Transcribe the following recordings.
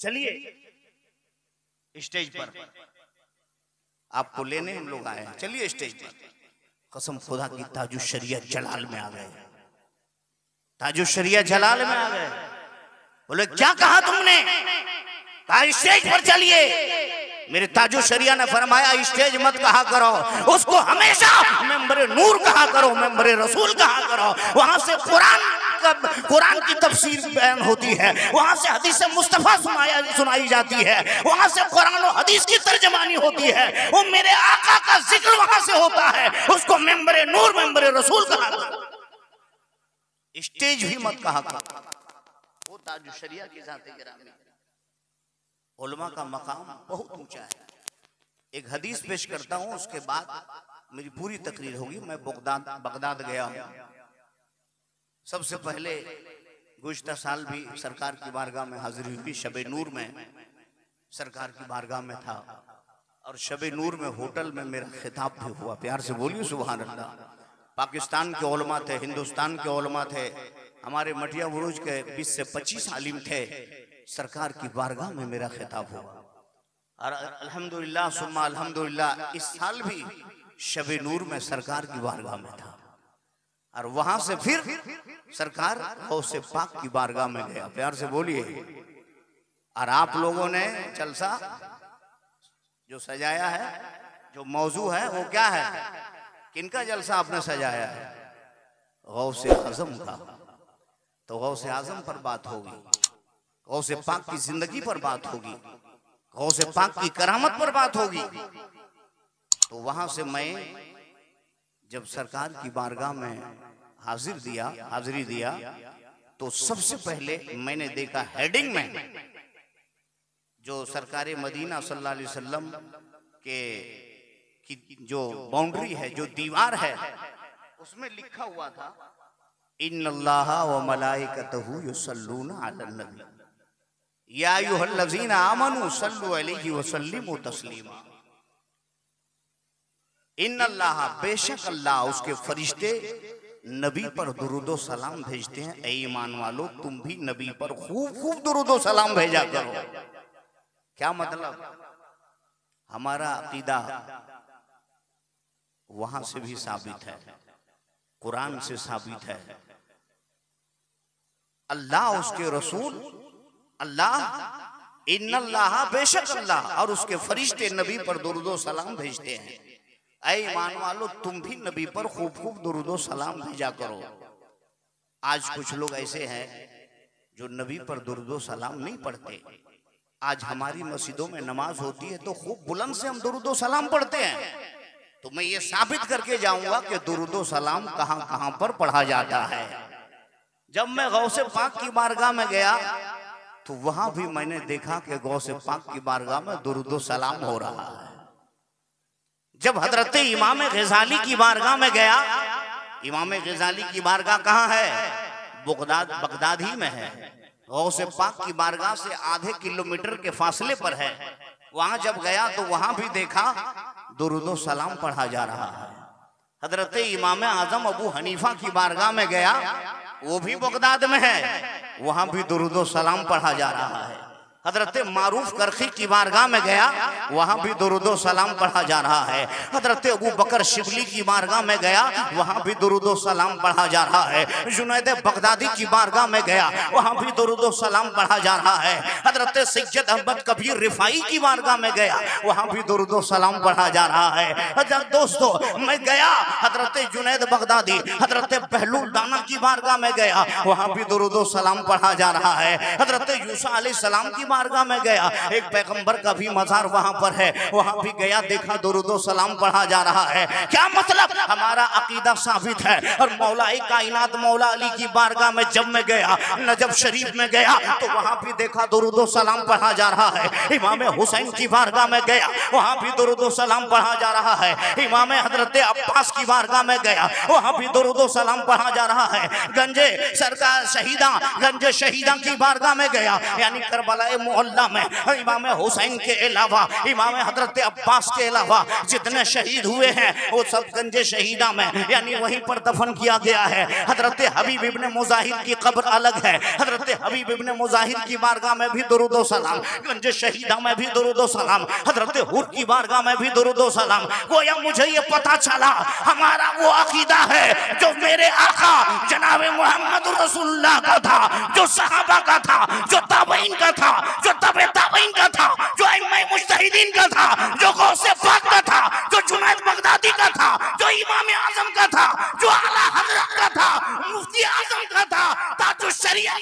चलिए स्टेज पर, आपको लेने हम लोग आए हैं, चलिए स्टेज पर। कसम खुदा की ताजुश शरिया जलाल में आ गए, ताजुश शरिया जलाल में आ गए। बोले क्या कहा तुमने? कहा स्टेज पर चलिए। मेरे ताजुश शरिया ने फरमाया स्टेज मत कहा करो, उसको हमेशा मेंबर नूर कहा करो, मेंबर रसूल कहा करो। वहां से कुरान की तफसीर बयान होती है, वहां से हदीस मुस्तफा सुनाई जाती है, वहां से कुरान और हदीस की तर्जमानी होती है। वो मेरे आका का जिक्र वहां से होता है, उसको मेंबर नूर मेंबर रसूल कहा करो, स्टेज भी मत कहा करो। वो ताजुश शरिया की जाते गिरामी, उलमा का मकाम बहुत ऊंचा है। एक हदीस पेश करता हूं, उसके बाद मेरी पूरी तकरीर होगी। मैं बगदाद गया हूं। सबसे पहले गुज़िश्ता साल भी सरकार की बारगाह में हाजिरी हुई। शबे नूर में सरकार की बारगाह में था, और शबे नूर में होटल में मेरा खिताब भी हुआ। प्यार से बोलिए सुभान अल्लाह। पाकिस्तान के उलमा थे, हिंदुस्तान के उलमा थे, हमारे मटिया बुरुज के 20 से 25 आलिम थे। सरकार की बारगाह में मेरा खिताब हुआ, और अल्हम्दुलिल्लाह सुम्मा अल्हम्दुलिल्लाह इस साल भी शबे नूर में सरकार की बारगाह में था, और वहां से फिर सरकार गौसे पाक की बारगाह में गया। प्यार से बोलिए। और आप लोगों ने जलसा जो सजाया है, जो मौजू है, वो क्या है? किनका जलसा आपने सजाया है? गौसे आजम का। तो गौसे आजम पर बात होगी, गौसे पाक की जिंदगी पर बात होगी, गौसे पाक की करामत पर बात होगी। तो वहां से मैं जब सरकार की बारगाह में हाजिरी दिया, तो सबसे पहले मैंने देखा हेडिंग में जो सरकार मदीना सल्लल्लाहु अलैहि वसल्लम की जो बाउंड्री है, जो दीवार है, उसमें लिखा हुआ था इन्नल्लाह व मलाइकतहु युसल्लूना अलन नबी या अय्युहल्लज़ीना आमनू सल्लु अलैहि व सल्लिमू तस्लीमा। इन्नल्लाह, बेशक अल्लाह, उसके फरिश्ते नबी पर दुरूदो सलाम भेजते हैं। ऐ ईमान वालो, तुम भी नबी पर खूब खूब दुरूदो सलाम भेजा करो। क्या मतलब? हमारा अकीदा वहां से भी साबित है, कुरान से साबित है। अल्लाह, उसके रसूल, अल्लाह इन्नल्लाह, बेशक अल्लाह और उसके फरिश्ते नबी पर दुरूदो सलाम भेजते हैं। ऐ ईमान वालो, तुम भी नबी पर खूब खूब दुरूदो सलाम भेजा करो। आज कुछ लोग ऐसे हैं जो नबी पर दुरूदो सलाम नहीं पढ़ते। आज हमारी मस्जिदों में नमाज होती है तो खूब बुलंद से हम दुरूदो सलाम पढ़ते हैं। तो मैं ये साबित करके जाऊंगा कि दुरूदो सलाम कहां कहां पर पढ़ा जाता है। जब मैं गौसे पाक की बारगाह में गया तो वहां भी मैंने देखा कि गौसे पाक की बारगाह में दुरूदो सलाम हो रहा है। जब हजरत इमाम गजाली की बारगाह में गया, इमाम गजाली की बारगाह कहाँ है? बगदाद ही में है। गौसे पाक की बारगाह से आधे किलोमीटर के फासले पर है। वहां जब गया तो वहां भी देखा दुरूदो सलाम पढ़ा जा रहा है। हजरत इमाम आजम अबू हनीफा की बारगाह में गया, वो भी बगदाद में है, वहां भी दुरूदो सलाम पढ़ा जा रहा है। हजरत मारूफ करखी की बारगाह में गया, वहां भी दुरूदो सलाम पढ़ा जा रहा है। हजरत अबू बकर शिबली की बारगाह में गया, वहां भी दुरूदो सलाम पढ़ा जा रहा है। जुनैद बगदादी की बारगाह में गया, वहां भी दुरूदो सलाम पढ़ा जा रहा है। हजरत सैयद अहमद कबीर रिफाई की बारगाह में गया, वहां भी दुरूदो सलाम पढ़ा जा रहा है। दोस्तों, मैं गया हजरत जुनैद बगदादी, हजरत बहलूल दाना की बारगाह में गया, वहां भी दुरूदो सलाम पढ़ा जा रहा है। हजरत यूसा अलैहिस्सलाम की बारगाह में गया, एक पैगंबर का भी मजार वहां पर है, वहां भी गया, देखा दुरूदो सलाम पढ़ा जा रहा है। क्या मतलब? हमारा अकीदा साबित है। और मौलाए कायनात मौला अली की बारगाह में जब मैं गया, नजफ शरीफ में गया, तो वहां भी देखा दुरूदो सलाम पढ़ा जा रहा है। इमाम हुसैन की बारगाह में गया, वहां भी दुरूदो सलाम पढ़ा जा रहा है। इमाम हजरत अब्बास की बारगाह में गया, वहां भी दुरूदो सलाम पढ़ा जा रहा है। गंजे सरकार शहीदा, गंजे शहीदा की बारगाह में गया, यानी करबला मोहल्ला में इमाम हुसैन के अलावा, इमाम हजरत अब्बास के अलावा जितने शहीद हुए हैं वो सब गंजे शहीदा में यानी वहीं पर दफन किया गया है। हजरत हबीब इब्ने मुजाहिद की कब्र अलग है, हजरत हबीब इब्ने मुजाहिद की बारगाह में भी दुरूद सलाम, गंजे शहीदा में भी दुरूद सलाम, हजरत हुर की बारगाह में भी दुरूद सलाम। गोया मुझे ये पता चला हमारा वो अकीदा है जो मेरे आका जनाब मोहम्मद रसूलुल्लाह का था, जो सहाबा का था, जो ताबईन का था, जो तबे ताबईन का था, जो इमाम मुज्तहिदीन का था, जो गौसे पाक का था, जो जुनैद बगदादी का था, जो इमाम आजम का था, जो आला हजरत का था, मुफ्ती आजम का था, ताजुश शरिया।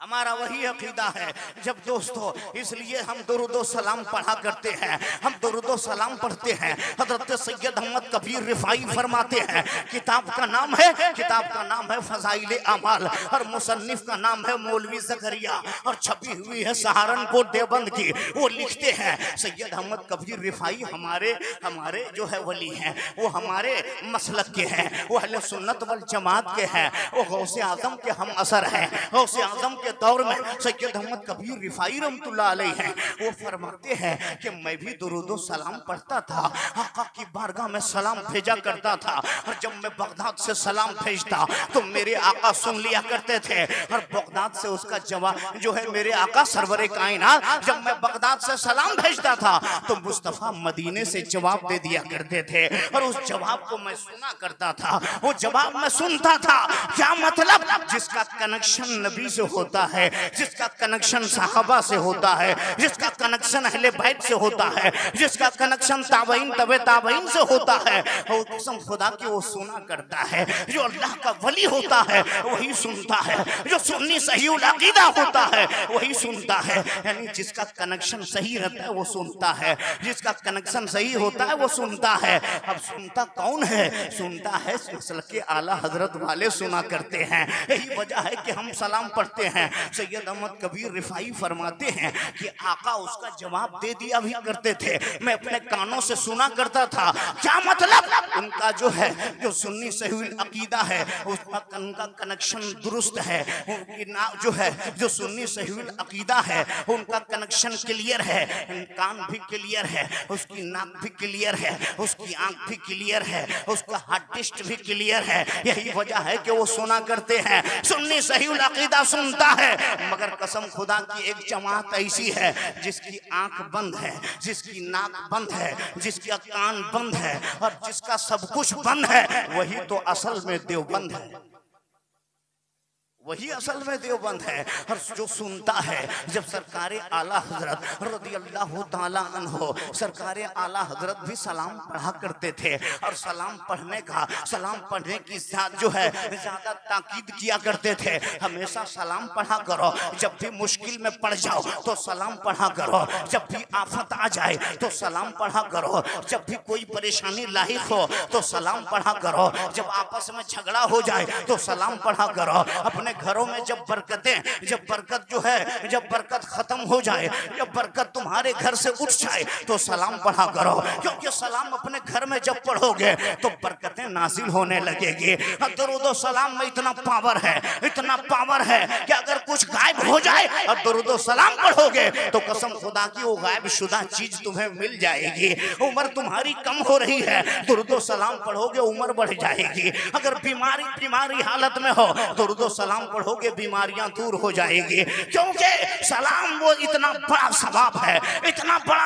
हमारा वही अकीदा है। जब दोस्तों इसलिए हम दुरूद सलाम पढ़ा करते हैं, हम दुरूद सलाम पढ़ते हैं। हजरत सैयद अहमद कबीर रिफाई फरमाते हैं, किताब का नाम है फजाइल अमाल और मुसन्निफ का नाम है मौलवी ज़करिया और छपी हुई है सहारनपुर देवबंद की। वो लिखते हैं सैयद अहमद कबीर रिफाई हमारे जो है वली हैं, वो हमारे मसलक के हैं, वो अहले सुन्नत वल जमात के हैं, वो गौसे आजम के हम असर हैं। गौसे आजम के दौर में सैयद अहमद कबीर रिफाई रहमतुल्लाह अलैह हैं, वो फरमाते हैं कि मैं भी दुरूद सलाम पढ़ता था, आका की बारगाह में सलाम भेजा करता था और जब मैं बगदाद से सलाम भेजता तो मेरे आका सुन लिया करते थे और बगदाद से उसका जवाब जो है मेरे आका सरवरे कायनात जब मैं बगदाद से सलाम भेजता था तो मुस्तफा मदीने से जवाब दे दिया करते थे और उस जवाब को मैं सुना करता था, वो जवाब मैं सुनता था। क्या मतलब? जिसका कनेक्शन नबी से होता है, जिसका कनेक्शन सहाबा से होता है, जिसका कनेक्शन अहले बैत से होता है, जिसका कनेक्शन ताबईन तबे ताबईन से होता है, वो कसम खुदा की वो सुना करता है। जो अल्लाह का वली होता है वही सुनता है, जो सुन्नी सही अकीदा होता है वही सुनता है। यानी जिसका कनेक्शन सही रहता है वो सुनता है, जिसका कनेक्शन सही होता है वो सुनता है। अब सुनता कौन है? सुनता है मसलक के आला हजरत वाले सुना करते हैं। यही वजह है कि हम सलाम पढ़ते हैं। सैयद अहमद कबीर रिफाई फरमाते हैं कि आका उसका जवाब दे दिया भी करते थे, मैं अपने कानों से सुना करता था। क्या मतलब? उनका जो है जो सुन्नी सही अकीदा है उसका उनका कनेक्शन दुरुस्त है, उनकी ना जो है जो सुन्नी सही अकीदा है उनका कनेक्शन क्लियर है, कान भी क्लियर है, उसकी नाक भी क्लियर है, उसकी आंख भी क्लियर है, उसका हार्ट टेस्ट भी क्लियर है। यही वजह है कि वो सुना करते हैं। सुन्नी सही अकीदा सुनता है, मगर कसम खुदा की एक जमात ऐसी है जिसकी आंख बंद है, जिसकी नाक बंद है, जिसका कान बंद है और जिसका सब कुछ बंद है, वही तो असल में देवबंद है, वही असल में देवबंद है। और जो सुनता है, जब सरकार आला हजरत रज़ियल्लाहु ताला अन्हो सरकार आला हजरत भी सलाम पढ़ा करते थे और सलाम पढ़ने की साथ जो है ज्यादा ताकीद किया करते थे। हमेशा सलाम पढ़ा करो, जब भी मुश्किल में पड़ जाओ तो सलाम पढ़ा करो, जब भी आफत आ जाए तो सलाम पढ़ा करो, जब भी कोई परेशानी लाहिक हो तो सलाम पढ़ा करो, जब आपस में झगड़ा हो जाए तो सलाम पढ़ा करो। अपने घरों में जब बरकत जो है जब बरकत खत्म हो जाए, जब बरकत तुम्हारे घर से उठ जाए तो सलाम पढ़ा करो, क्योंकि सलाम अपने घर में जब पढ़ोगे तो बरकतें नाजिल होने लगेगी। दरूद सलाम में इतना पावर है कि अगर कुछ गायब हो जाए और दरूद सलाम पढ़ोगे तो कसम खुदा की वो गायब शुदा चीज तुम्हें मिल जाएगी। उम्र तुम्हारी कम हो रही है, दरूद सलाम पढ़ोगे उम्र बढ़ जाएगी। अगर बीमारी हालत में हो दरूद सलाम पढ़ोगे बीमारियां दूर हो जाएगी, क्योंकि सलाम वो इतना बड़ा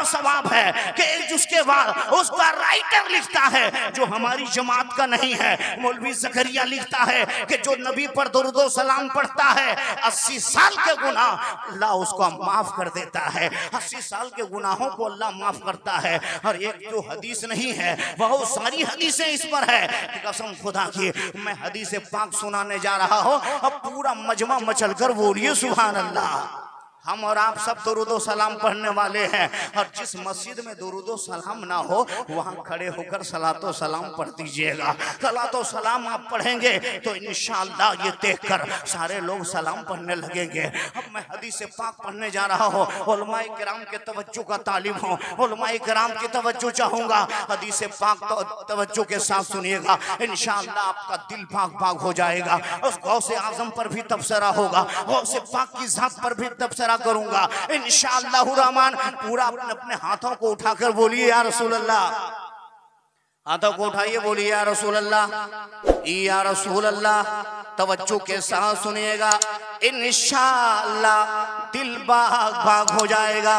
सवाब है कि जिसके बाद उसका राइटर लिखता है जो हमारी जमात का नहीं है। मौलवी ज़करिया लिखता है कि जो नबी पर दुरूद सलाम पढ़ता है 80 साल के गुनाह अल्लाह उसको माफ कर देता है, 80 साल के गुनाहों को अल्लाह माफ करता है। और एक जो हदीस नहीं है, बहुत सारी हदीसें इस पर है। कसम खुदा की मैं हदीस पाक सुनाने जा रहा हूँ, अब पूरा मजमा मचल कर बोलिए सुभान अल्लाह। हम और आप सब दुरूदो सलाम पढ़ने वाले हैं, और जिस मस्जिद में दुरूदो सलाम ना हो वहां खड़े होकर सलातो सलाम पढ़ दीजिएगा। सलातो सलाम आप पढ़ेंगे तो इंशाअल्लाह ये देखकर सारे लोग सलाम पढ़ने लगेंगे। अब मैं हदीस पाक पढ़ने जा रहा हूँ, उलमाए किराम के तवज्जो का तालिब हूँ, उलमाए किराम की तवज्जो चाहूंगा। हदीस पाक तो तवज्जो के साथ सुनिएगा, इंशाअल्लाह आपका दिल पाक पाक हो जाएगा। उस गौसे आजम पर भी तबसरा होगा, गौसे पाक की जात पर भी तबसरा करूंगा इंशाअल्लाह रहमान। पूरा अपने अपने हाथों को उठाकर बोलिए या रसूल अल्लाह, हाथों को उठाइए, बोलिए या रसूल अल्लाह, या रसूल अल्लाह। तवज्जो के साथ सुनिएगा, इंशाअल्लाह दिल बाग बाग हो जाएगा।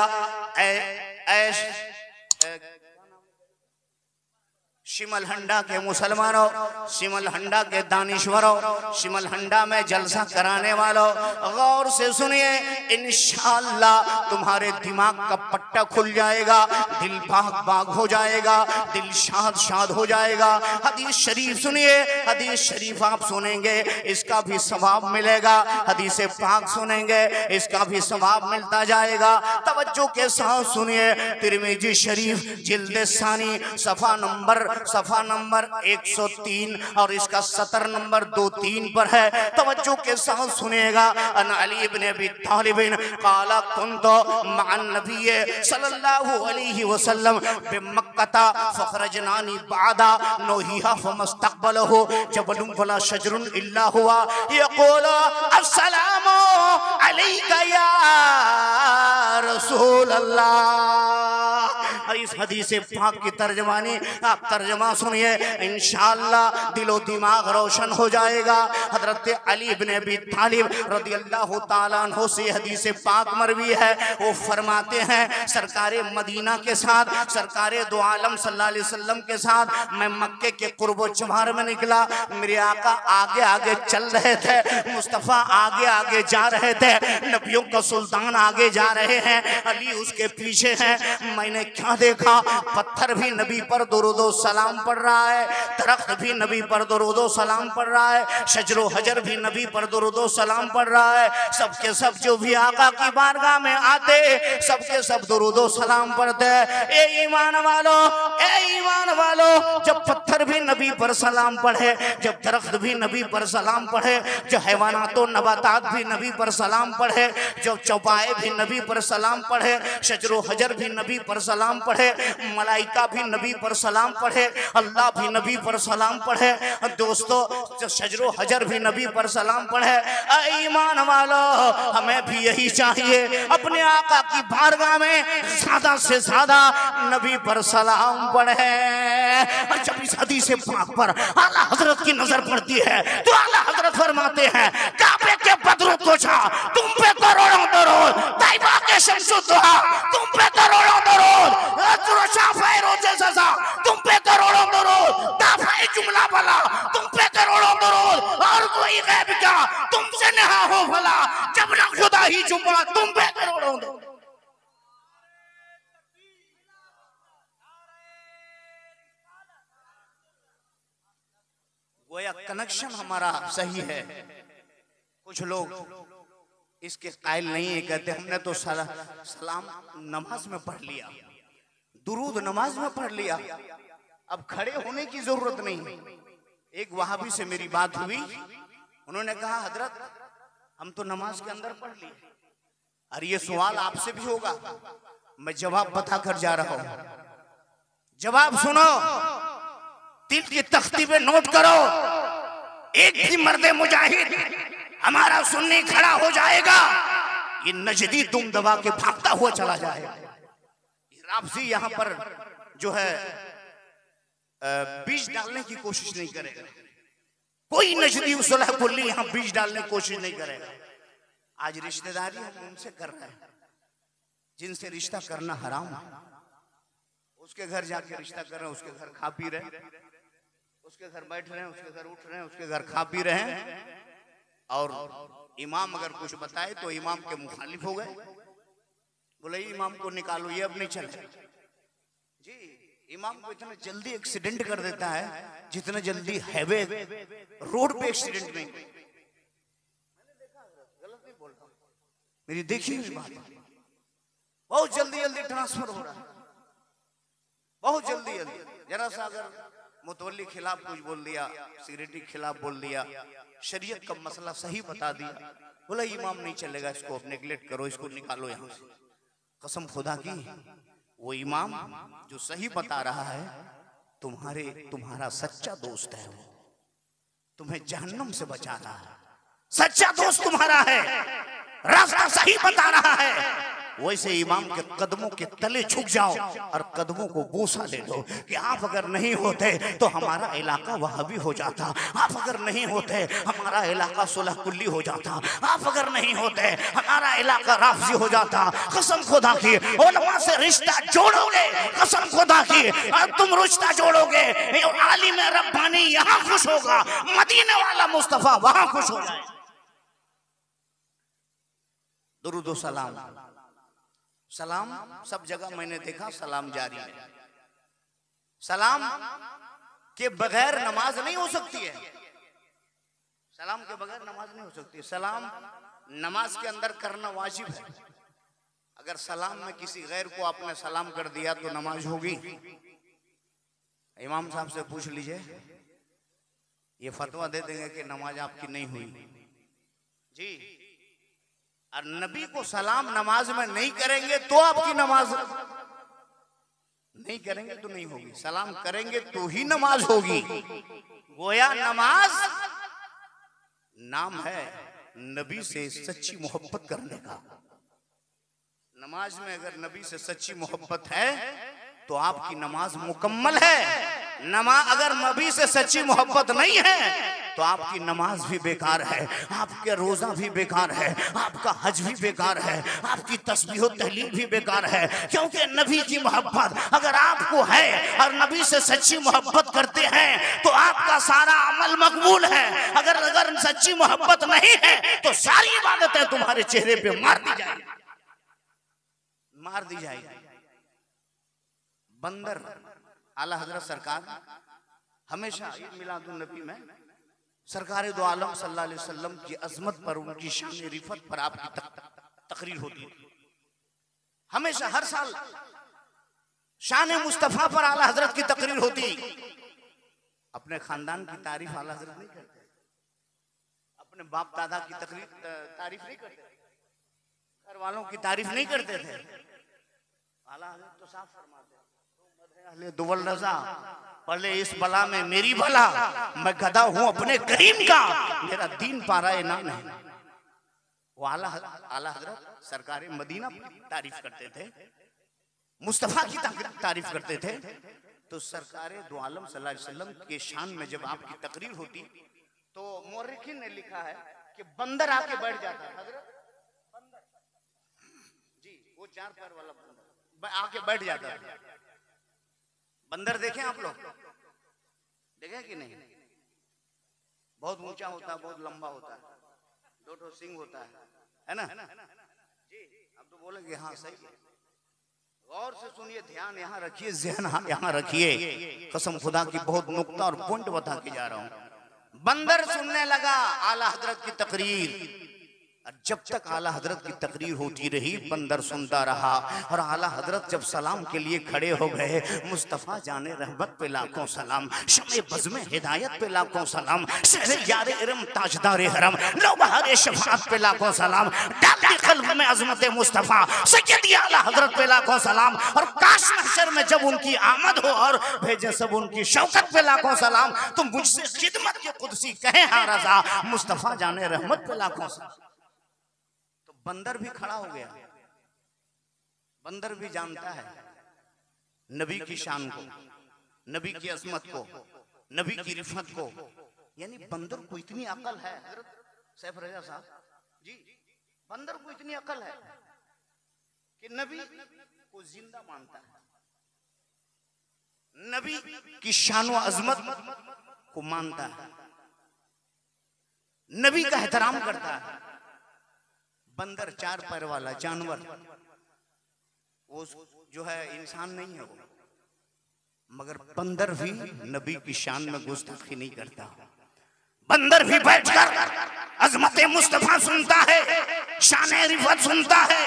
शिमलहंडा के मुसलमानों, शिमलहंडा के दानिश्वरों, शिमलहंडा में जलसा कराने वालों, गौर से सुनिए, इंशाअल्लाह तुम्हारे दिमाग का पट्टा खुल जाएगा, दिल बाग बाग हो जाएगा, दिल शाद शाद हो जाएगा। हदीस शरीफ सुनिए, हदीस शरीफ आप सुनेंगे इसका भी सवाब मिलेगा, हदीस पाक सुनेंगे इसका भी सवाब मिलता जाएगा। तवज्जो के साथ सुनिए, तिरमिजी शरीफ जिल्द सानी सफा नंबर 103 और इसका सतर नंबर 23 पर है। तवज्जो के साथ सुनिएगा, अन अली इब्न अबी तालिब क़ाला कुन्तु मअन नबी सल्लल्लाहु अलैहि वसल्लम बिमक्का फखरजनानी बादा नोहिया फमस्तक़बलहु जबलुन वला शजरुन इल्ला हुआ यक़ूलु अस्सलामु अलैका या रसूल अल्लाह। इस हदीस पाक की तर्जमानी आप तर्जमा सुनिए, इंशाअल्लाह दिलो दिमाग रोशन हो जाएगा। हजरत अली इब्न अबी तालिब रदियल्लाहु ताला अन्हु से हदीस पाक मरवी है, वो फरमाते हैं सरकारे मदीना के साथ, सरकारे दो आलम सल्लल्लाहु अलैहि वसल्लम के साथ मैं मक्के के कुर्बो चमार में निकला। मेरे आका आगे आगे चल रहे थे, मुस्तफ़ा आगे आगे जा रहे थे, नबियों का सुल्तान आगे जा रहे हैं, अली उसके पीछे हैं। मैंने क्या देखा, पत्थर भी नबी पर दुरूदो सलाम पढ़ रहा है, दरख्त भी नबी पर दुरूदो सलाम पढ़ रहा है, शजरो हजर भी नबी पर दुरूदो सलाम पढ़ रहा है। सबके सब जो भी आका की बारगाह में आते सबके सब दुरूदो सलाम पढ़ते। ए ईमान वालों, ए ईमान वालों, जब पत्थर भी नबी पर सलाम पढ़े, जब दरख्त भी नबी पर सलाम पढ़े, जो हैवानातो नबातात भी नबी पर सलाम पढ़े, जब चौपाए भी नबी पर सलाम पढ़े, शजरो हजर भी नबी पर सलाम पढ़े, मलाइका भी नबी पर सलाम पढ़े, अल्लाह भी नबी पर सलाम पढ़े, दोस्तों जो शजरो हजर भी नबी पर सलाम पढ़े। ईमान वालों, हमें भी यही चाहिए, अपने आका की बारगाह में ज्यादा से ज्यादा नबी पर सलाम पढ़े। और जब इस हदीस पाक पर आला हजरत की नजर पड़ती है तो आला हजरत फरमाते हैं, काबे के बदरों को छा तुम पे करोड़ों दरूद, तैयबा के शम्सो दुहा तुम पे करोड़ों दरूद, शाफ़े रोज़े सज़ा तुम पे करोड़ों दरूद, दाफ़े जुमला भला तुम पे करोड़ों दरूद, और कोई गैब का तुमसे नहा हो भला, जब न खुदा ही जुम्मा तुम पे करोड़ों दरूद। गोया कनेक्शन हमारा सही है। कुछ लोग इसके कायल नहीं है, कहते हमने तो सलाम नमाज में पढ़ लिया, दुरूद नमाज में पढ़ लिया, अब खड़े होने की जरूरत नहीं। एक वहाबी से मेरी बात हुई, उन्होंने कहा हजरत हम तो नमाज के अंदर पढ़ लिए। अरे ये सवाल आपसे भी होगा, मैं जवाब बताकर जा रहा हूं। जवाब सुनो, दिल की तख्ती पे नोट करो, एक भी मर्दे मुजाहिद हमारा सुन्नी खड़ा हो जाएगा, ये नजदी दुम दबा के भागता हुआ चला जाएगा। राफजी यहाँ पर जो है बीज डालने की कोशिश नहीं करेगा, कोई नजदी उसलह कुल्ली यहाँ बीज डालने की कोशिश नहीं करेगा। आज रिश्तेदारी हम उनसे कर रहे हैं जिनसे रिश्ता करना हराम है। उसके घर जाके रिश्ता कर रहे हैं, उसके घर खा पी रहे हैं, उसके घर बैठ रहे हैं, उसके घर उठ रहे हैं, उसके घर खा पी रहे हैं, और इमाम अगर कुछ बताए तो इमाम के मुखालिफ हो गए। बोले इमाम को निकालो, ये अब नहीं चले जी। इमाम को इतना जल्दी एक्सीडेंट कर देता है जितना जल्दी हाईवे रोड पे एक्सीडेंट नहीं। मैंने देखा, गलत नहीं बोल रहा, मेरी देखिए इस बात, बहुत जल्दी जल्दी ट्रांसफर हो रहा है, बहुत जल्दी जल्दी। जरा सा अगर मुतवल्ली खिलाफ कुछ बोल दिया, सिगरेटी खिलाफ बोल दिया, शरीयत का मसला सही बता दिया, बोला इमाम नहीं चलेगा, इसको नेगलेक्ट करो, इसको निकालो यहाँ से। कसम खुदा की वो इमाम जो सही बता रहा है तुम्हारा सच्चा दोस्त है, वो तुम्हें जहन्नम से बचा रहा है, सच्चा दोस्त तुम्हारा है, रास्ता सही बता रहा है। वैसे इमाम के कदमों के तले झुक जाओ और कदमों को बोसा ले लो कि आप अगर नहीं होते तो हमारा इलाका वहाबी हो जाता, आप अगर नहीं होते हमारा इलाका सुलह कुल्ली हो जाता, आप अगर नहीं होते हमारा इलाका राफजी हो जाता। कसम खुदा की उलमा से रिश्ता जोड़ोगे, कसम खुदा की तुम रिश्ता जोड़ोगे, आलिम रब्बानी यहाँ खुश होगा, मदीने वाला मुस्तफा वहां खुश हो जाए। दुरूद व सलाम, सलाम सब जगह मैंने देखा सलाम जारी है। सलाम के बगैर नमाज नहीं हो सकती है, सलाम के बगैर नमाज नहीं हो सकती। सलाम नमाज के अंदर करना वाजिब है। अगर सलाम में किसी गैर को आपने सलाम कर दिया तो नमाज होगी? इमाम साहब से पूछ लीजिए, ये फतवा दे देंगे कि नमाज आपकी नहीं हुई जी। और नबी को सलाम नमाज में नहीं करेंगे तो आपकी नमाज, नहीं करेंगे तो नहीं होगी, सलाम करेंगे तो ही नमाज होगी। गोया नमाज नाम है नबी से सच्ची मोहब्बत करने का। नमाज में अगर नबी से सच्ची मोहब्बत है तो आपकी नमाज मुकम्मल है। अगर नबी से सच्ची मोहब्बत नहीं है तो आपकी नमाज भी बेकार है, आपके रोजा भी बेकार है, आपका हज भी बेकार है, आपकी तस्बीह तहलील भी बेकार है। क्योंकि नबी की मोहब्बत अगर आपको है और नबी से सच्ची मोहब्बत करते हैं तो आपका सारा अमल मकबूल है। अगर सच्ची मोहब्बत नहीं है तो सारी इबादतें तुम्हारे चेहरे पे मार दी जाएगी, मार दी जाएगी। बंदर आला हजरत सरकार हमेशा मिलादुन नबी में सरकार दो आलम सल्लल्लाहु अलैहि वसल्लम की अजमत पर, उनकी शान रिफत पर आपकी तकरीर होती थी। हमेशा हर साल शान मुस्तफा पर आला हजरत की तकरीर होती। अपने खानदान की तारीफ आला हजरत नहीं करते, अपने बाप दादा की तारीफ नहीं करते, घर वालों की तारीफ नहीं करते थे। आला हजरत तो साफ फरमाते दुवल रजा पहले इस बला में मेरी भला, मैं गधा हूं अपने करीम का, मेरा दीन पारा नाम है। वो आला हजरत सरकार मदीना की तारीफ करते थे, मुस्तफा की तारीफ करते थे। तो सरकार दो आलम सल्लल्लाहु अलैहि वसल्लम के शान में जब आपकी तकरीर होती तो मुर्रिखीन ने लिखा है कि बंदर आके बैठ जाता। हजरत बंदर जी, वो 4 पैर वाला बंदर आके बैठ जाता। बंदर देखे आप लोग, देखे कि नहीं? बहुत ऊंचा होता है, बहुत लंबा होता है, 2 सिंग होता है ना जी। अब तो बोलेंगे हाँ सही है। गौर से सुनिए, ध्यान यहाँ रखिए, ज़हन यहाँ रखिए। कसम खुदा की बहुत नुक्ता और पॉइंट बता के जा रहा हूँ। बंदर सुनने लगा आला हजरत की तकरीर, और जब तक आला हजरत की तकरीर होती रही बंदर सुनता रहा। और आला हजरत जब सलाम के लिए खड़े हो गए, मुस्तफ़ा जाने रहमत पे लाखों सलाम, शमे बज़ में हिदायत पे लाखों सलाम, शहरे यार इरम ताजदार हरम, नौबहार शफाअत पे लाखों सलाम, डाल क़ल्ब में अज़मत मुस्तफ़ा सैयदी आला हजरत पे लाखों सलाम। और काश महशर में जब उनकी आमद हो और भेजे सब उनकी शौकत पे लाखों सलाम, तो मुझसे खिदमत के कुदसी कहे हाँ रज़ा, मुस्तफ़ा जाने रहमत पे लाखों सलाम। बंदर भी खड़ा हो गया। बंदर भी जानता है नबी की शान को, नबी की अजमत को, नबी की रिफत को। यानी बंदर को इतनी अकल है, हजरत सैफ रजा साहब जी, बंदर को इतनी अकल है कि नबी को जिंदा मानता है, नबी की शान व अजमत को मानता है, नबी का एहतराम करता है। बंदर 4 पैर वाला जानवर, वो जो है इंसान नहीं है वो, मगर बंदर भी नबी की शान में गुस्ताखी नहीं करता। बंदर भी बैठकर अजमत मुस्तफा सुनता है, शान रिफत सुनता है,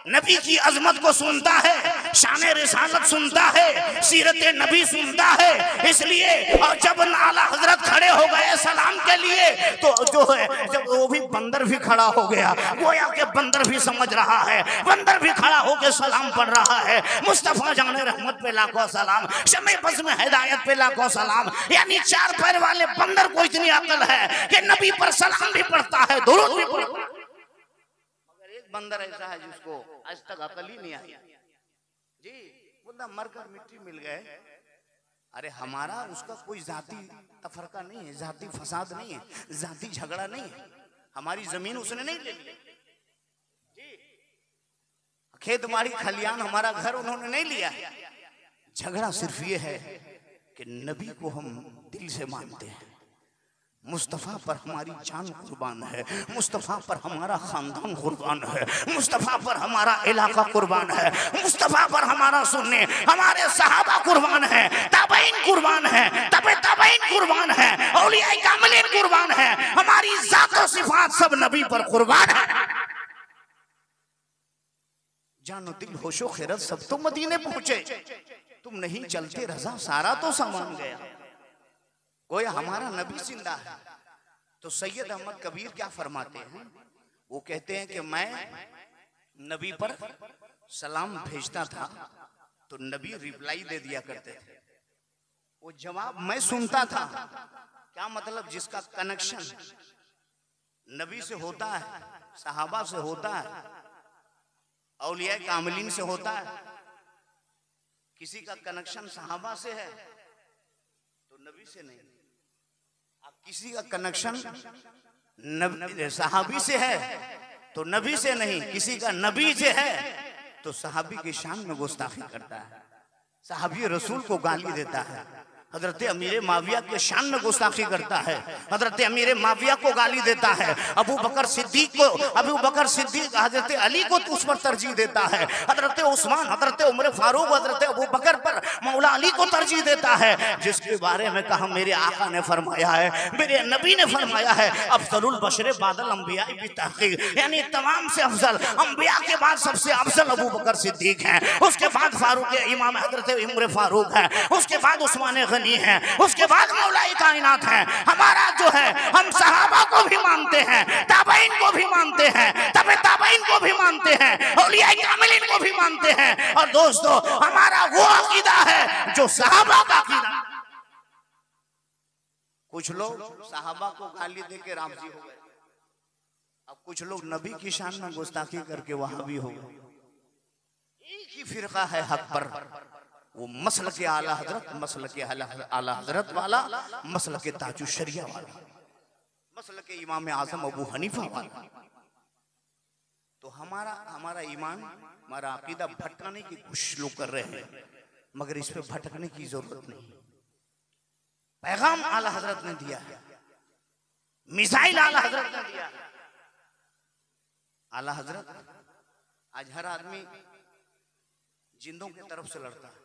नबी की अजमत को सुनता है, शान रिसालत सुनता है, सीरत नबी सुनता है। इसलिए और जब आला हजरत खड़े हो गए सलाम के लिए तो जो है जब वो भी बंदर भी खड़ा हो गया, गोया के बंदर भी समझ रहा है, बंदर भी खड़ा होकर सलाम पढ़ रहा है। मुस्तफा जाने रहमत पे लाखों सलाम, शमे बस में हिदायत पे लाखों सलाम। यानी चार पैर वाले बंदर को इतनी अकल है कि नबी पर सलाम भी पढ़ता है, दुरूद भी पढ़ता है। मगर एक बंदर ऐसा है जिसको आज तक अकल ही नहीं आई जी, मुद्दा मरकर मिट्टी मिल गए। अरे हमारा उसका कोई जाति तफरका नहीं है, जाति फसाद नहीं है, जाति झगड़ा नहीं है। हमारी जमीन उसने नहीं ले ली जी, खेत बाड़ी खलियान हमारा घर उन्होंने नहीं लिया। झगड़ा सिर्फ ये है कि नबी को हम दिल से मानते हैं, मुस्तफ़ा पर हमारी जान कुर्बान है, मुस्तफ़ा पर हमारा खानदान कुर्बान है, मुस्तफ़ा पर हमारा इलाका कुर्बान है, मुस्तफ़ा पर हमारा सुन्ने हमारे सहाबा कुर्बान है, ताबईन कुर्बान है, तबे ताबईन कुर्बान है, औलिया कामिलीन कुर्बान है, हमारी जात और सिफात सब नबी पर कुर्बान है। जानो दिल होशो खैरत सब तो मदीने पहुंचे, तुम नहीं चलते रजा सारा तो सामान गया। कोई हमारा नबी जिंदा है। तो सैयद अहमद कबीर क्या फरमाते हैं, वो कहते हैं कि मैं नबी पर सलाम भेजता था तो नबी रिप्लाई दे दिया करते थे, वो जवाब मैं सुनता था। क्या मतलब, जिसका कनेक्शन नबी से होता है, सहाबा से होता है, औलिया कामिलीन से होता है, किसी का कनेक्शन सहाबा से है तो नबी से नहीं, अब किसी का कनेक्शन सहाबी से है तो नबी से नहीं, किसी का नबी से है तो सहाबी की शान में गुस्ताखी करता है, सहाबी रसूल को गाली देता है, हजरत अमीर माविया के शान में गुस्ताखी करता है, हजरत अमीर माविया को गाली देता है, अबू बकर सिद्दीक को, अबू बकर सिद्दीक हजरत अली को उस पर तरजीह देता है, हजरत उस्मान, हजरत उमर फारूक, हजरत अबू बकर पर मौला अली को तरजीह देता है, जिसके बारे में कहा मेरे आका ने फरमाया है, मेरे नबी ने फरमाया है, अफजलुल बशर बादल अंबिया बितहकीक, यानी तमाम से अफजल अंबिया के बाद सबसे अफजल अबू बकर सिद्दीक हैं, उसके बाद फारूक इमाम हजरत उमर फारूक है, उसके बाद उस्मान है, उसके बाद मौलाई कायनात है। हमारा जो है हम सहाबा को भी मानते हैं, ताबईन को भी मानते हैं, तबे ताबईन को भी मानते हैं, औलिया कामिलीन को भी मानते हैं। और दोस्तों हमारा वो अकीदा है जो सहाबा का अकीदा। कुछ लोग सहाबा को गाली देके रामजी हो गए, अब कुछ लोग नबी की शान में गुस्ताखी करके वहाबी हो गए। एक ही फिरका है हक पर, वो मसल के आला हजरत, मसल के आला हजरत वाला, मसल के ताजु शरिया वाला, मसल के इमाम आजम अबू हनीफा वाला। तो हमारा ईमान, हमारा अकीदा भटकाने की कोशिश लोग कर रहे हैं, मगर इस पे भटकने की जरूरत नहीं। पैगाम आला हजरत ने दिया है, मिसाइल आला हजरत ने दिया है। आला हजरत आज हर आदमी जिंदों की तरफ से लड़ता है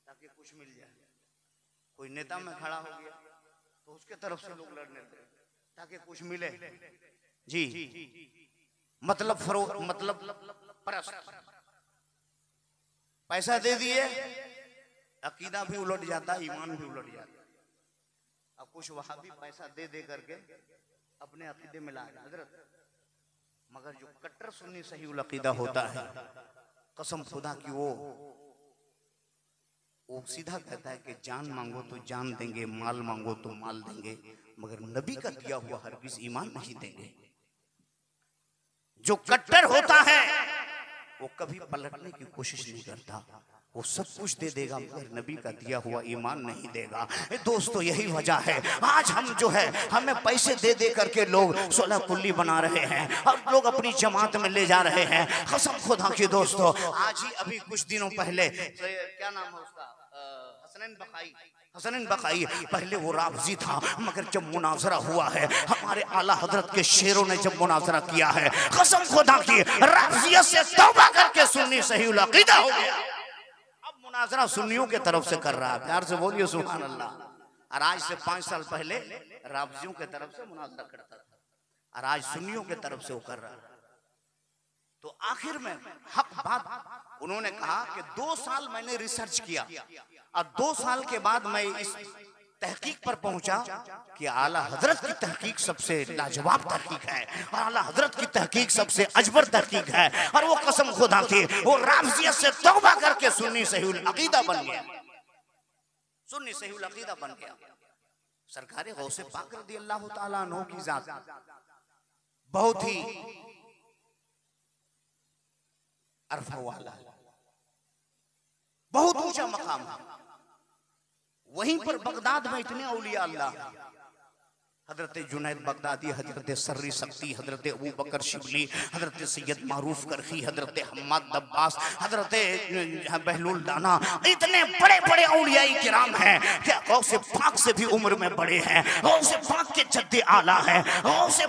ताकि कुछ मिल जाए। कोई नेता में खड़ा हो गया तो उसके तरफ से लोग लड़ने लगे ताकि कुछ मिले जी, मतलब पैसा दे दिए, अकीदा भी उलट जाता, ईमान भी उलट जाता। अब कुछ वहां भी पैसा दे दे करके अपने अकीदे में ला हजरत, मगर जो कट्टर सुन्नी सही उल अकीदा होता है, कसम खुदा की वो सीधा कहता है कि जान मांगो तो जान देंगे, माल मांगो तो माल देंगे, मगर नबी का दिया हुआ हरगिज़ ईमान नहीं देंगे। जो कट्टर होता है वो कभी पलटने की कोशिश नहीं करता, वो सब कुछ दे देगा मगर नबी का दिया हुआ ईमान नहीं देगा। दोस्तों यही वजह है आज हम जो है हमें पैसे दे दे करके लोग सोलह कुल्ली बना रहे हैं और लोग अपनी जमात में ले जा रहे हैं। कसम खुदा की दोस्तों, आज ही अभी कुछ दिनों पहले क्या नाम है उसका, हसनैन बकाई, पहले वो राफजी था, मगर जब मुनाजरा हुआ है हमारे आला हजरत के शेरों ने जब मुनाजरा किया है, कसम खुदा की राफजियत से तौबा करके सुन्नी सही उल अकीदा हो गया। अब मुनाजरा सुन्नियों के तरफ से कर रहा है। प्यार से बोलिए सुभान अल्लाह। और आज से 5 साल पहले राफजियों के तरफ से मुनाजरा करता था और आज सुन्नियों के तरफ से वो कर रहा है। तो आखिर में हक बात उन्होंने कहा कि 2 साल मैंने रिसर्च किया और 2 साल के बाद मैं इस तहकीक पर पहुंचा कि आला हजरत की तहकीक सबसे लाजवाब तहकीक है और आला हजरत की तहकीक सबसे अजबर तहकीक है। और वो कसम खुदा की वो राफजियत से तौबा करके सुन्नी सहीहुल अकीदा बन गया, सुन्नी सहीहुल अकीदा बन गया। सरकार गौसे पाक रज़ी अल्लाह तआला अन्हु की जात बहुत ही अरफा वाला, बहुत ऊंचा मकाम है। वहीं पर बगदाद में इतने औलिया अल्लाह, हजरत जुनैद बगदादी, हजरत सर्री सक्ती, हजरत अबू बकर शिबली, हजरत सैयद मारूफ करखी, हजरत हम्माद दब्बास, हजरत बहलुल दाना, इतने बड़े बड़े औलिया किराम हैं कि गौसे पाक से भी उम्र में बड़े हैं। गौसे पाक के जद्दे आला हैं, गौसे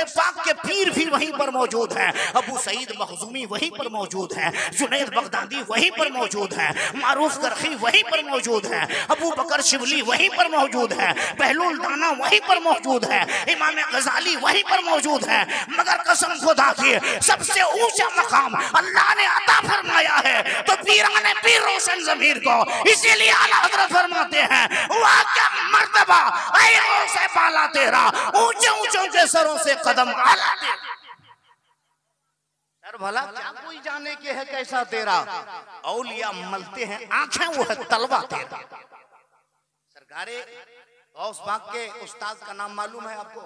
पाक के पीर भी वहीं पर मौजूद हैं। अबू सईद मखजूमी वहीं पर मौजूद हैं, जुनैद बगदादी वहीं पर मौजूद हैं, मारूफ करखी वहीं पर मौजूद हैं, अबू बकर शिबली वहीं पर मौजूद हैं, बहलुल दाना वहीं पर मौजूद है, इमाम गजाली वहीं पर मौजूद है। मगर कसम खुदा की सबसे ऊंचा मकाम अल्लाह ने अता फरमाया है तो पीराने पीर रोशन ज़मीर को, इसीलिए आला हज़रत फरमाते हैं वाह क्या मर्तबा ऐ से पाला तेरा, ऊंचे ऊंचों के सरों से कदम आला तेरा। सर भला क्या कोई जाने के है कैसा तेरा, औलिया मलते हैं आंखें वो है तलवा तेरा। सरकारे गौस पाक के उस्ताद का नाम मालूम है आपको?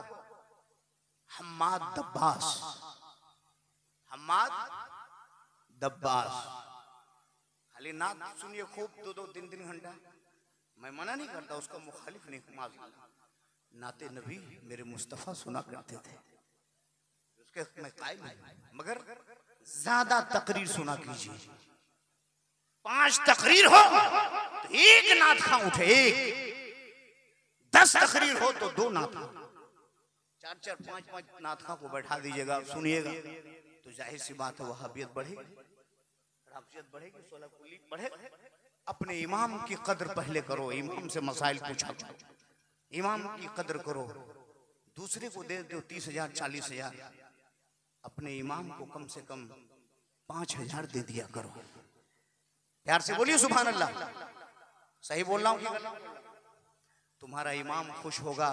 हम्माद दब्बास, हम्माद दब्बास। खाली नात सुनिए खूब, 2-2 3-3 घंटा। मैं मना नहीं करता, उसका मुखालिफ नहीं हूं। नाते नबी मेरे मुस्तफा सुना करते थे, उसके मैं कायम हूं, मगर ज्यादा तकरीर सुना कीजिए। 5 तकरीर हो तो 1 नात खा उठे, 10 तकरीर हो तो 2 नात, 4-4 5-5 नातखा को बैठा दीजिएगा, सुनिएगा तो जाहिर सी बात है वहाबियत बढ़ेगी, राफजियत बढ़ेगी, सोलह कुली बढ़ेगी। अपने इमाम की कदर पहले करो, इमाम से मसाइल पूछा, इमाम की कदर करो। दूसरे को दे दो 30,000 40,000, अपने इमाम को कम से कम 5,000 दे दिया करो। प्यार से बोलिए सुभान अल्लाह। सही बोल रहा हूँ कि तुम्हारा इमाम खुश होगा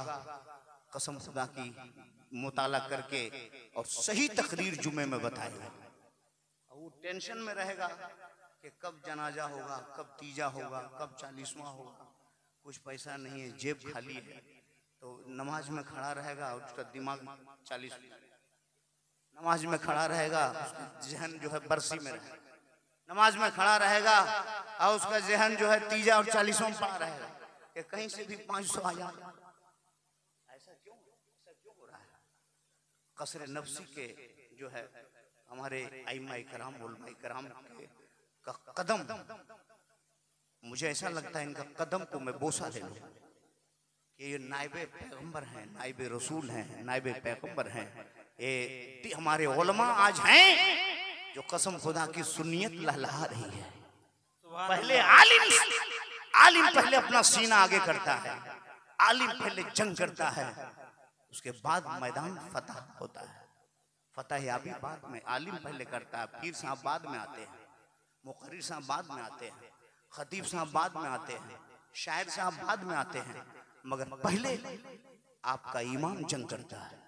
कसम खुदा की मुताला करके और सही तकरीर जुमे में बताएगा। वो टेंशन में रहेगा कि कब जनाजा होगा, कब तीजा होगा, कब 40वां होगा, कुछ पैसा नहीं है, जेब खाली है, तो नमाज में खड़ा रहेगा और उसका दिमाग 40 नमाज में खड़ा रहेगा, उसका जहन जो है बरसी में रहेगा, नमाज में खड़ा रहेगा और उसका जहन जो है तीजा और 40वां पड़ा रहेगा कि कहीं से भी 500 आ जाए। ऐसा क्यों हो रहा है? कसरे नफ्सी के जो है हमारे आइम्मा इकराम उलमा इकराम का कदम, मुझे ऐसा लगता है इनका कदम को मैं बोसा ले लूं कि ये नाइबे पैगंबर हैं, नाइबे रसूल हैं, नाइबे पैगंबर हैं। ये हमारे उलमा आज हैं जो कसम खुदा की सुन्नियत लहलहा रही है। पहले आलिम पहले अपना सीना आगे करता है, आलिम पहले जंग करता है, उसके बाद मैदान फतह होता है। फतह याबी बाद में, आलिम पहले करता है, पीर साहब बाद में आते हैं, मुकर्रिर साहब बाद में आते हैं, खतीब साहब बाद में आते हैं, शायर साहब बाद में आते हैं, मगर पहले आपका इमाम जंग करता है।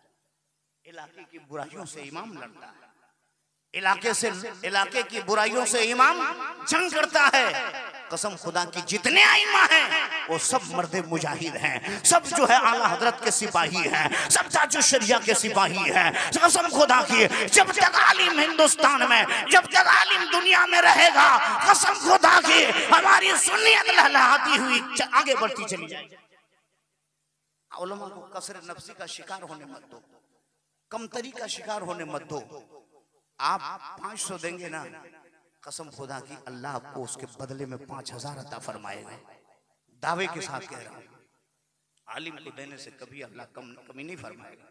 इलाके की बुराइयों से इमाम लड़ता है, इलाके की बुराइयों से इमाम जंग करता है। कसम खुदा की जितने आइमा हैं वो सब मर्दे मुजाहिद हैं, सब जो है आला हजरत के सिपाही हैं, सब ताजुश शरिया के सिपाही हैं। कसम खुदा की जब तक आलिम हिंदुस्तान में, जब तक आलिम दुनिया में रहेगा, कसम खुदा की हमारी सुन्नियत लहलहाती हुई आगे बढ़ती चली जाएगी। उलमा को कसर नफ्सी का शिकार होने मत दो, कमतरी का शिकार होने मत दो। आप 500 देंगे ना, कसम खुदा की अल्लाह आपको उसके बदले में 5,000 अता फरमाएगा। दावे के साथ कह रहा हूं, आलिम को देने से कभी अल्लाह कमी नहीं फरमाएगा।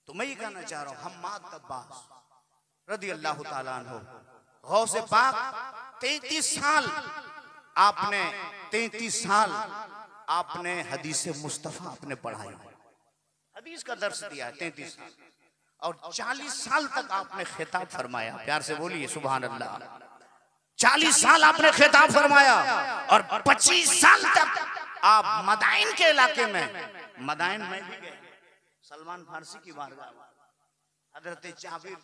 तो मैं ये कहना चाह रहा हूं, हम्माद दब्बास रज़ी अल्लाह तआला अन्हु, गौसे पाक 33 साल आपने 33 साल आपने हदीस मुस्तफ़ा आपने पढ़ाई, हदीस का दर्स दिया 33 साल, और 40 साल तक आपने खिताब फरमाया। प्यार से बोलिए सुभान अल्लाह। 40 साल आपने खिताब फरमाया और 25 साल तक आप मदाइन के इलाके में, मदाइन में भी गए, सलमान फारसी की बारगाह, हजरत जाबिर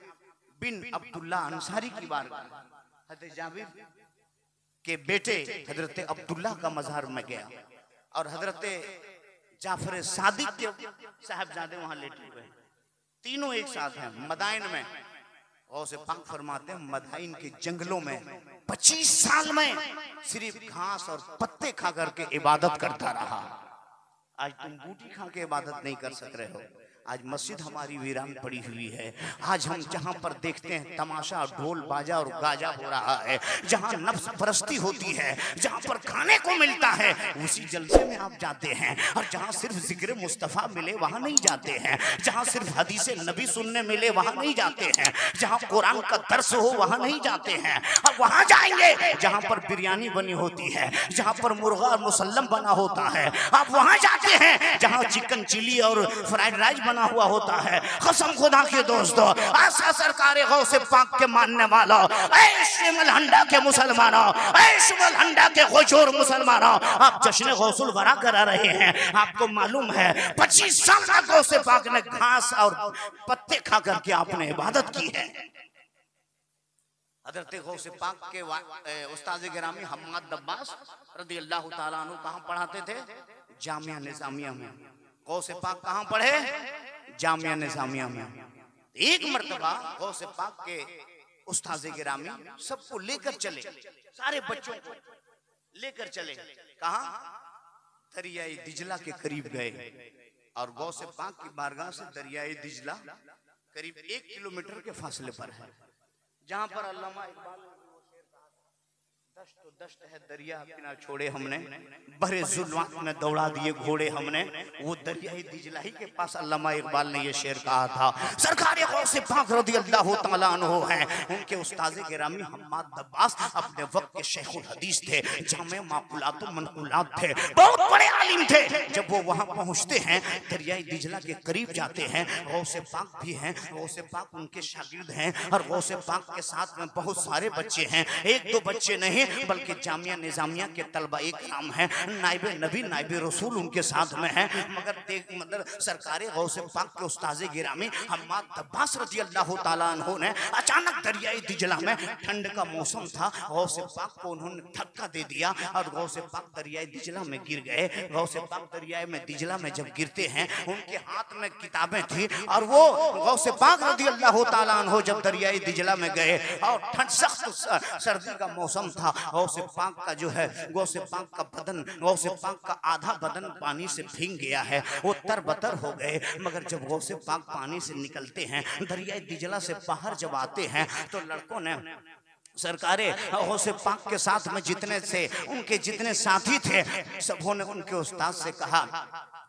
बिन अब्दुल्ला अंसारी की बारगाह, हजरत जाबिर के बेटे हजरत अब्दुल्ला का मज़ार में गया, और हजरत जाफर सादिक के साहबजादे वहां लेटे हुए, तीनों एक साथ हैं मदाइन में। और से पाक फरमाते हैं मदाइन के जंगलों में 25 साल में सिर्फ घास और पत्ते खा करके इबादत करता रहा। आज तुम बूटी खा के इबादत नहीं कर सक रहे हो। आज मस्जिद हमारी वीरान पड़ी हुई है। आज हम जहाँ पर देखते हैं तमाशा, ढोल बाजा और गाजा हो रहा है, जहाँ नफ्स परस्ती होती है, जहाँ पर खाने को मिलता है, उसी जलसे में आप जाते हैं। और जहाँ सिर्फ जिक्र मुस्तफ़ा मिले वहाँ नहीं जाते हैं, जहाँ सिर्फ हदीस नबी सुनने मिले वहाँ नहीं जाते हैं, जहाँ कुरान का दर्स हो वहाँ नहीं जाते हैं। और वहाँ जाएंगे जहाँ पर बिरयानी बनी होती है, जहाँ पर मुर्गा और मुसल्लम बना होता है, आप वहाँ जाते हैं जहाँ चिकन चिली और फ्राइड राइस बना हुआ होता है। कसम खुदा के दोस्तों, आशा सरकार गौसे पाक के मानने वालों, ऐ शिमल हंडा के मुसलमानों, ऐ शिमल हंडा के खुशूर मुसलमानों, आप जश्न गौसुल बरा करा रहे हैं। आपको मालूम है 25 साल तक गौसे पाक ने घास और पत्ते खा करके आपने इबादत की है। हजरत गौसे पाक के उस्ताद गिरामी हम्माद दब्बास रज़ी अल्लाह ताला अन्हु कहाँ पढ़ाते थे? जामिया निजामिया में। गौसे पाक कहाँ पढ़े? जामिया निजामिया में। एक मर्तबा गौसे पाक के उस्ताद गिरामी सबको लेकर चले, सारे बच्चों को लेकर चले। कहाँ? दरियाए दिजला के करीब गए, और गौसे पाक की बारगाह से दरियाए दिजला करीब 1 किलोमीटर के फासले पर है, जहां पर अल्लामा इकबाल दश्त तो दश्त है दरिया बिना छोड़े हमने, बहरे जुल्मात में दौड़ा दिए घोड़े हमने। वो दरियाई दिजला ही के पास अल्लामा इकबाल ने ये शेर कहा था। सरकार गौसे पाक रज़ी अल्लाह तआला अन्हु हैं, उनके उस्ताद गिरामी हम्माद दब्बास अपने वक्त के शेखुल हदीस थे, जामे माकुलात व मनकुलात थे, बहुत बड़े आलिम थे। जब वो वहां पहुंचते हैं, दरियाई दिजला के करीब जाते हैं, गौसे पाक भी हैं, गौसे पाक उनके शागिर्द हैं, और गौसे पाक के साथ में बहुत सारे बच्चे हैं, 1-2 बच्चे नहीं बल्कि जामिया निजामिया के तलबा इकराम हैं, नाइबे नबी नाइबे रसूल उनके साथ में हैं। मगर सरकारे गौसे पाक के उस्ताद गिरामी हम्माद दब्बास रज़ी अल्लाह ताला अन्हु ने अचानक दरियाई दिजला में, ठंड का मौसम था, गौसे पाक को उन्होंने धक्का दे दिया और गौसे पाक दरियाई दिजला में गिर गए। गौसे पाक दरियाई में दिजला में जब गिरते हैं, उनके हाथ में किताबें थी, और वो गौसे पाक रज़ी अल्लाह ताला अन्हु जब दरियाई दिजला में गए और ठंड सख्त सर्दी का मौसम था, गौसे पाक का जो है, गौसे पाक का बदन, गौसे पाक का आधा बदन पानी से भीग गया है, वो तरबतर हो गए। मगर जब गौसे पाक पानी से निकलते हैं, दरियाई दिजला से बाहर जब आते हैं, तो लड़कों ने सरकारे गौसे पाक के साथ में जितने थे, उनके जितने साथी थे, सबों ने उनके उस्ताद से कहा,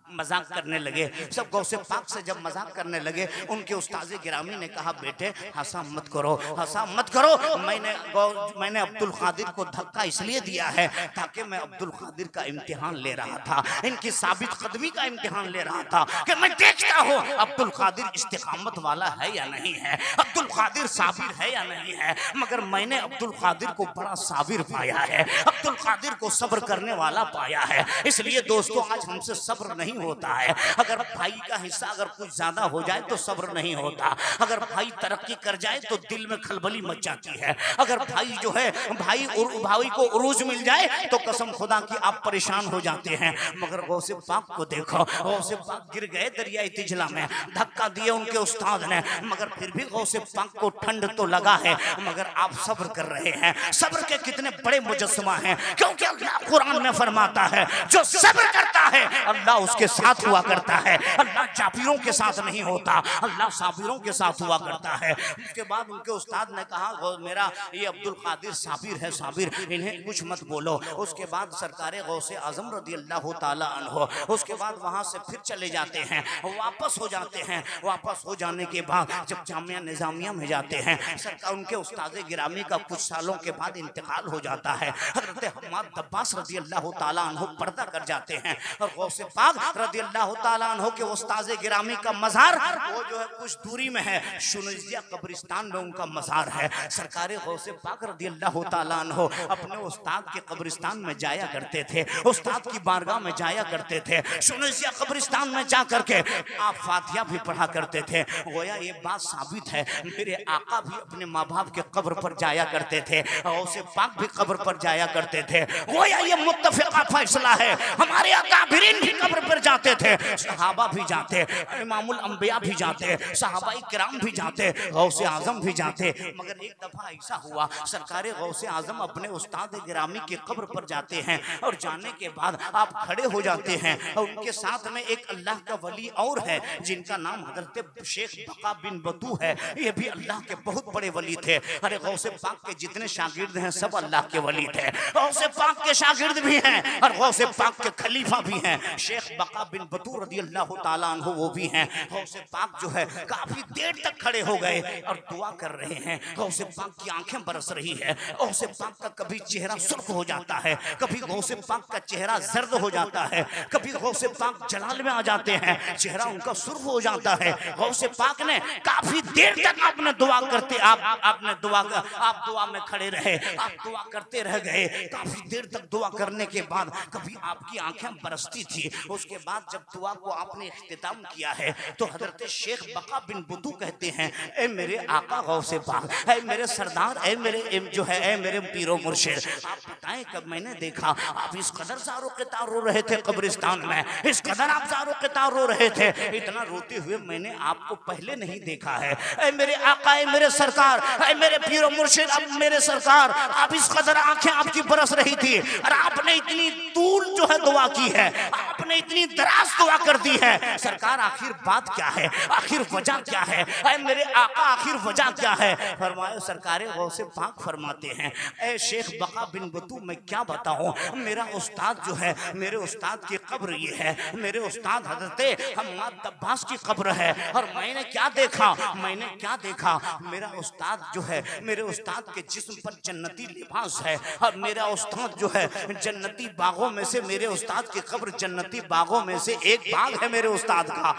मजाक करने लगे। सब गौसे पाक से जब मजाक करने लगे, उनके उस्ताद गिरामी ने कहा, बेटे हंसा मत करो, हंसा मत करो। मैंने अब्दुल कादिर को धक्का इसलिए दिया है ताकि मैं अब्दुल कादिर का इम्तिहान ले रहा था, इनकी साबित कदमी का इम्तिहान ले रहा था कि मैं देखता हूँ अब्दुल कादिर इस्तिकामत वाला है या नहीं है, अब्दुल कादिर साबिर है या नहीं है। मगर मैंने अब्दुल कादिर को बड़ा साबिर पाया है, अब्दुल कादिर को सब्र करने वाला पाया है। इसलिए दोस्तों, आज हमसे सब्र नहीं होता है। अगर भाई का हिस्सा अगर कुछ ज्यादा हो जाए तो सब्र नहीं होता। अगर भाई तरक्की कर जाए तो दिल में खलबली मच जाती है। अगर भाई जो है, भाई को उरूज मिल जाए तो कसम खुदा की आप परेशान हो जाते हैं। मगर गौसे पाक को देखो, गौसे पाक गिर गए दरियाई तिजला में, धक्का दिए उनके उस्ताद ने, मगर फिर भी गौसे पाक को ठंड तो लगा है, मगर आप सब्र कर रहे हैं। सब्र के कितने बड़े मुजस्समा हैं, क्योंकि अल्लाह कुरान में फरमाता है, जो सब्र करता है अल्लाह उसके के साथ हुआ करता है। अल्लाह जाबिरों के साथ नहीं होता, अल्लाह साबिरों के साथ हुआ करता है। उसके बाद उनके उस्ताद ने कहा मेरा ये अब्दुल कादिर साबिर है, साबिर, इन्हें कुछ मत बोलो। उसके बाद सरकारे गौसे आजम रदी अल्लाह ताला अन्हो उसके बाद वहां से फिर चले जाते हैं, वापस हो जाते हैं। वापस हो जाने के बाद जब जामिया निजामिया में जाते हैं, सरकार उनके उस्ताद गिरामी का कुछ सालों के बाद इंतकाल हो जाता है। हजरत हम्माद दब्बास रदी अल्लाह ताला अन्हो पर्दा कर जाते हैं और गौसे पाक रदी अल्लाह ताला अन्हो के उस्ताद गिरामी का मज़ार वो जो है कुछ दूरी में है, शुनैजिया कब्रिस्तान में उनका मज़ार है। सरकार गौसे पाक रदी अल्लाह ताला अन्हो अपने उस्ताद के कब्रिस्तान में जाया करते थे, उस्ताद की बारगाह में जाया करते थे। शुनैजिया कब्रिस्तान में जा करके आप फातिहा भी पढ़ा करते थे। गोया ये बात साबित है, मेरे आका भी अपने माँ बाप के कब्र पर जाया करते थे, गौसे पाक भी कब्र पर जाया करते थे। गोया ये मुत्तफ़िक़ा फैसला है, हमारे अकाबिरीन भी कब्र पर जाते थे, सहाबा भी जाते, इमामुल अंबिया भी जाते, सहाबाई किराम भी जाते, गौसे आजम भी जाते। मगर एक दफा ऐसा हुआ, सरकार गौसे आजम अपने उस्ताद गिरामी की कब्र पर जाते हैं और जाने के बाद आप खड़े हो जाते हैं और उनके साथ में एक अल्लाह का वली और है जिनका नाम हजरत शेख बका बिन बतू है। ये भी अल्लाह के बहुत बड़े वली थे। अरे गौसे पाक के जितने शागिर्द हैं सब अल्लाह के वली थे। गौसे पाक के शागिर्द भी हैं और गौसे पाक के खलीफा भी हैं। शेख बका बिन बतू रदी अल्लाह ताला अन्हु वो भी हैं। गौसे पाक जो है काफी देर तक खड़े हो गए और दुआ कर रहे हैं। गौसे पाक की आंखें बरस रही है। गौसे पाक का कभी चेहरा सुर्ख हो जाता है, कभी गौसे पाक का चेहरा जर्द हो जाता है, कभी गौसे पाक जलाल में आ जाते हैं, चेहरा उनका सुर्ख हो जाता है। गौसे पाक ने काफी देर तक आपने दुआ करते आपने दुआ आप दुआ में खड़े रहे, आप दुआ करते रह गए। काफी देर तक दुआ करने के बाद कभी आपकी आंखें बरसती थी। उसके बाद जब दुआ को आपने इख्तिताम किया है तो हजरत शेख बका बिन बुतू कहते हैं, ए मेरे आका गौसे पाक, ए मेरे सरदार, ए मेरे जो है ए मेरे पीरो मुर्शिद, आप बताएं कब मैंने देखा आप इस कदर ज़ारो क़ितार रो रहे थे कब्रिस्तान में, इस कदर आप ज़ारो क़ितार रो रहे थे, इतना रोते हुए मैंने आपको पहले नहीं देखा है। ऐ मेरे आका, ऐ मेरे सरकार, ऐ मेरे पीरो मुर्शिद, अब मेरे सरकार, आप इस कदर आंखें आपकी बरस रही थी और आपने इतनी तूल जो है दुआ की है, आपने इतनी दराज दुआ कर दी है। सरकार आखिर बात क्या है, आखिर वजह क्या है? ऐ मेरे आका आखिर वजह क्या है? फरमाए सरकारे गौसे पाक फरमाते हैं, ऐ शेख बका बिन बतू मैं क्या बताऊं, मेरा उस्ताद जो है, मेरे उस्ताद की कब्र ये है, मेरे उस्ताद हजरत हम्माद दब्बास की कब्र है। और मैंने क्या देखा, मैंने क्या देखा, मेरा उस्ताद जो है, मेरे उस्ताद के जिस्म पर जन्नती लिबास है और मेरा उस्ताद जो है जन्नती बागों में से, मेरे उस्ताद की कब्र जन्नती बागों में से एक बाग है मेरे उस्ताद का।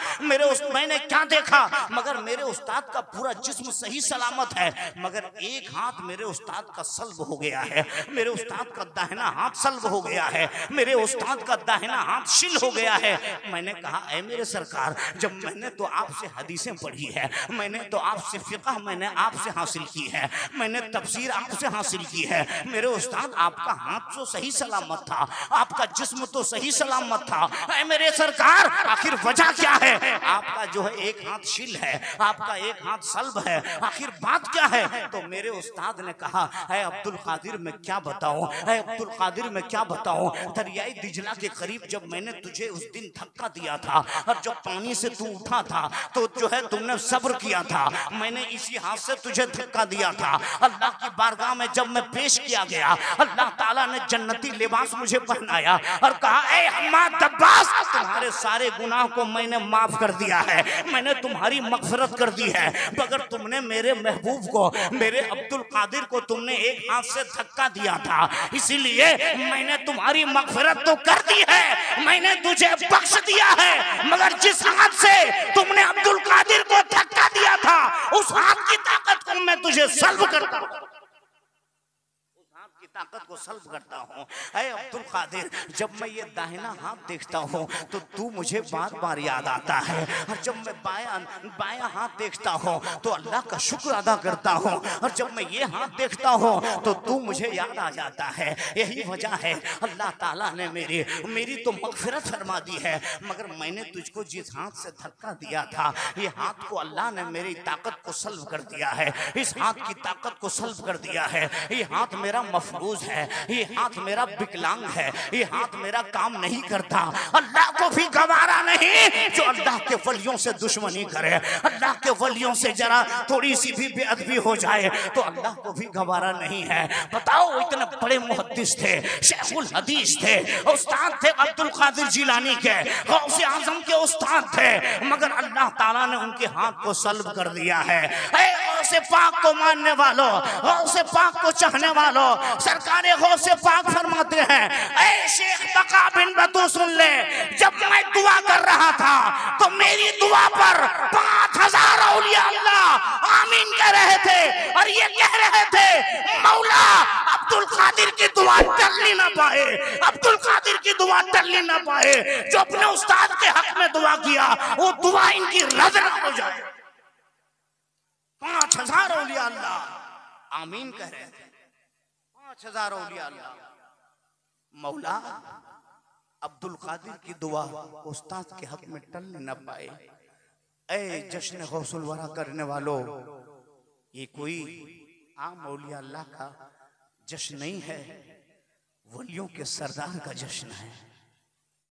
मैंने क्या देखा, मगर मेरे उस्ताद का पूरा जिस्म सही सलामत है, मगर एक हाथ मेरे उस्ताद का सल्ब हो गया है, मेरे उस्ताद का दाहिना हाथ सल्ब हो गया है, मेरे उस्ताद का दाहिना हाथ शिल हो गया है। मैंने कहा, ऐ मेरे सरकार, जब मैंने तो आपसे हदीसें पढ़ी है, मैंने तो आपसे फिक़ह मैंने आपसे हासिल की है, मैंने तफसीर आपसे हासिल की है, मेरे उस्ताद आपका हाथ तो सही सलामत था, आपका जिस्म तो सही सलामत था, ऐ मेरे सरकार आखिर वजह क्या है? आपका जो है एक हाथ शिल है, आपका एक हाथ सल्ब है, आखिर बात क्या है? तो मेरे उस्ताद ने कहा, ऐ अब्दुल कादिर मैं क्या बताऊं, ऐ अब्दुल कादिर मैं क्या बताऊं, दरियाई दिजला के करीब जब मैंने तुझे उस दिन धक्का दिया था और जब पानी से तू उठा था तो जो है तुमने सब्र किया था, मैंने इसी हाथ से तुझे धक्का दिया था। अल्लाह की बारगाह में जब मैं पेश किया गया, अल्लाह ताला ने जन्नती लिबास मुझे पहनाया और कहा, ऐ हम्माद दब्बास, तुम्हारे सारे गुनाह को मैंने माफ कर दिया है, मैंने तुम्हारी मगफिरत कर दी है, मगर तुमने मेरे महबूब को, मेरे अब्दुल कादिर को तुमने एक हाथ से धक्का दिया था, इसीलिए मैंने तुम्हारी मगफिरत तो कर दी है, मैंने तुझे बख्श दिया है, मगर जिस हाथ से तुमने अब्दुल कादिर को धक्का दिया था उस हाथ की ताकत को मैं तुझे सल्ब करता हूं, ताकत को सल्ब करता हूँ। ऐ अब्दुल कादिर, जब मैं ये दाहिना हाथ देखता हूँ तो तू मुझे बार बार याद आता है, और जब मैं बायां हाथ देखता हूँ तो अल्लाह का शुक्र अदा करता हूँ, और जब मैं ये हाथ देखता हूँ तो तू मुझे याद आ जाता है। यही वजह है अल्लाह ताला ने मेरी तो मगफिरत फरमा दी है, मगर मैंने तुझको जिस हाथ से धक्का दिया था, ये हाथ को अल्लाह ने मेरी ताकत को सल्ब कर दिया है, इस हाथ की ताकत को सल्ब कर दिया है। ये हाथ मेरा मफलूज मकबूज है, ये हाथ मेरा विकलांग है, ये हाथ मेरा काम नहीं करता। अल्लाह को भी गवारा नहीं जो अल्लाह के वलियों से दुश्मनी करे, अल्लाह के वलियों से जरा थोड़ी सी भी बेअदबी हो जाए तो अल्लाह को भी गवारा नहीं है। बताओ, इतने बड़े मुहद्दिस थे, शेखुल हदीस थे, उस्ताद थे अब्दुल कादिर जिलानी के, गौसे आजम के उस्ताद थे, मगर अल्लाह ताला ने उनके हाथ को सल्ब कर दिया है। गौसे पाक को मानने वालों, गौसे पाक को चाहने वालों, सरकारे गौसे पाक फरमाते हैं, ऐ शेख बका बिन बतू सुन ले, जब मैं दुआ कर रहा था तो मेरी दुआ पर 5000 औलिया अल्लाह आमीन कह रहे थे और ये कह रहे थे, मौला अब्दुल कादिर की दुआ टलनी ना पाए, अब्दुल कादिर की दुआ टलनी ना पाए। जो अपने उस्ताद के हक में दुआ किया वो दुआ इनकी रद्द ना हो जाए। 5000 औलिया अल्लाह आमीन कह रहे थे, 5000 औलिया अल्लाह। मौला अब्दुल कादिर की दुआ उस्ताद के हक में टलने न पाए। ऐ जश्न गौसुल वरा करने वालों, ये कोई आम औलिया अल्लाह का जश्न नहीं है, वलियों के सरदार का जश्न है।